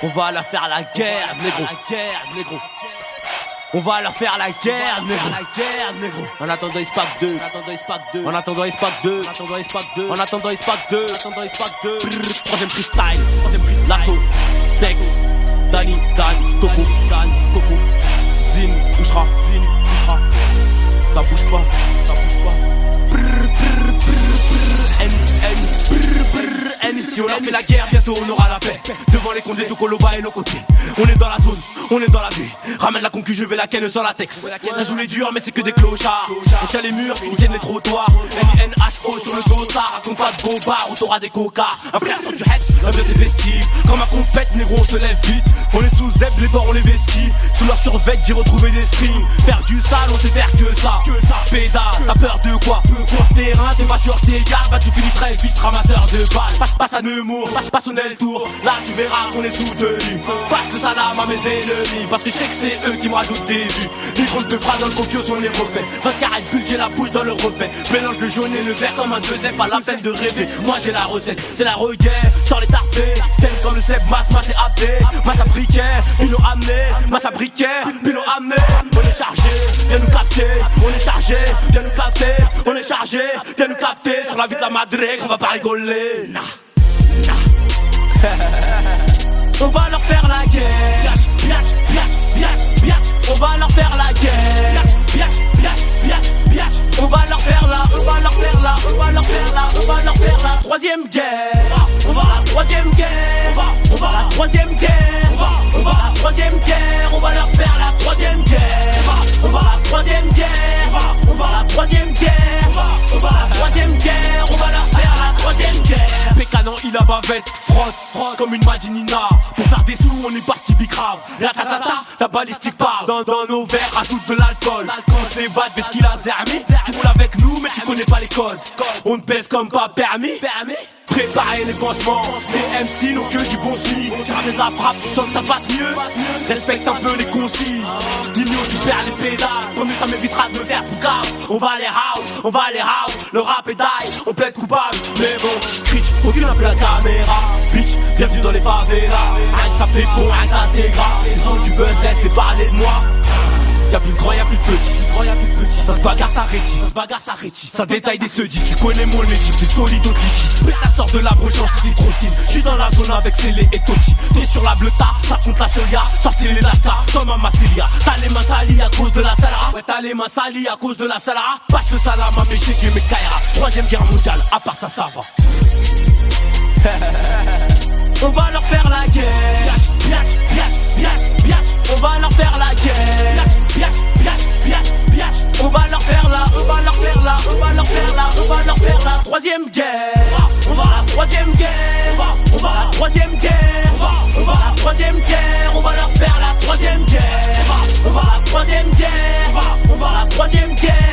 On va leur faire la guerre, négro. On va leur faire la guerre, négro. En attendant, Ispac 2. En attendant, Ispac 2. En attendant, Ispac 2. Troisième freestyle. Lasso. Dex. Dani. Stoko. Zin. Ouchra. Ça bouge pas. Si on leur fait la guerre, bientôt on aura la paix. Devant les condés de Koloba et nos côtés. On est dans la zone, on est dans la baie. Ramène la concu, je vais la ken sans latex. Ça joue les durs, mais c'est que des clochards. On tient les murs, ils tiennent les trottoirs. NINHO sur le dos, ça raconte pas de bobards ou t'auras des cocards. Un frère sort du heps, l'ambiance est festive. Quand ma compète, négro, on se lève vite. On est sous zeb, les bords, on les vesquille. Sous leur survêt, j'ai retrouvé des strings. Faire du sale, on sait faire que ça. Pédale, t'as peur de quoi? Sur le terrain, t'es pas sur tes gardes. Bah tu finis très vite, ramasseur de balles. Passe à Nemours, passe au Nel Tour. Là tu verras qu'on est soutenu. Passe le salam à mes ennemis. Parce que je sais que c'est eux qui me rajoutent des vues. Les grandes de phrases dans le copios, on les refait. 20 carrés de bulle, j'ai la bouche dans le refait. Je mélange le jaune et le vert comme un deuxième. Pas la peine de rêver, moi j'ai la recette. C'est la reguerre, sors les tarpés. Stem comme le Seb, masse et abdé. Masse à briquet, puis nous amener. Masse à briquet, puis nous amener. On est chargé, viens nous capter. On est chargé, viens nous capter. On est chargé, viens nous capter. Sur la vie de la Madrid, on va pas rigoler. Nah. On va leur faire la guerre. On va leur faire la guerre. On va leur faire la troisième guerre. On va la troisième guerre. On va la troisième guerre. On va la troisième guerre. On va leur faire la troisième guerre. On va la troisième guerre. On va la troisième guerre. On va la troisième guerre. On va leur faire la troisième guerre. Pécanon, il a bavette, frotte comme une Madinina. Pour faire des sous, on est parti bicrave. Ratatata, la balistique parle. Dans nos verres, rajoute de l'alcool. On s'évade, parce qu'il a zermi. Tu roules avec nous, mais tu connais pas les codes. On te baisse comme pas permis. Préparer les pansements, les MC n'ont que du bon sli. Tu ramènes la frappe, tu sens que ça passe mieux. Respecte un peu les consignes. Nino, tu perds les pédales. Tant mieux, ça m'évitera de me faire boucave. On va les house, le rap est die, on plaide coupable. Mais bon, scritch, recule un peu la caméra. Bitch, bienvenue dans les favelas. Rien que ça fait bon, rien que ça dégrade. Ils font du buzz, laisse-les parler de moi. Y'a plus de grand, y'a plus de petit. Ça se bagarre, ça rétit. Ça détaille des sedis. Tu connais mon équipe, t'es solide au liquide. Péta sort de la brochance, c'est trop skin. J'suis dans la zone avec Célé et Toti. T'es sur la bleuta, ça compte la Celia. Sortez les lâches comme un Massilia. T'as les mains salies à cause de la Salara. Ouais, t'as les mains salies à cause de la Salara. Passe le salam à mes chégues et mes Kaira. Troisième guerre mondiale, à part ça, ça va. On va leur faire la guerre. On va leur faire la guerre. On va leur faire la troisième guerre. On va la troisième guerre. On va la troisième guerre. On va la troisième guerre. On va leur faire la troisième guerre. On va la troisième guerre. On va la troisième guerre.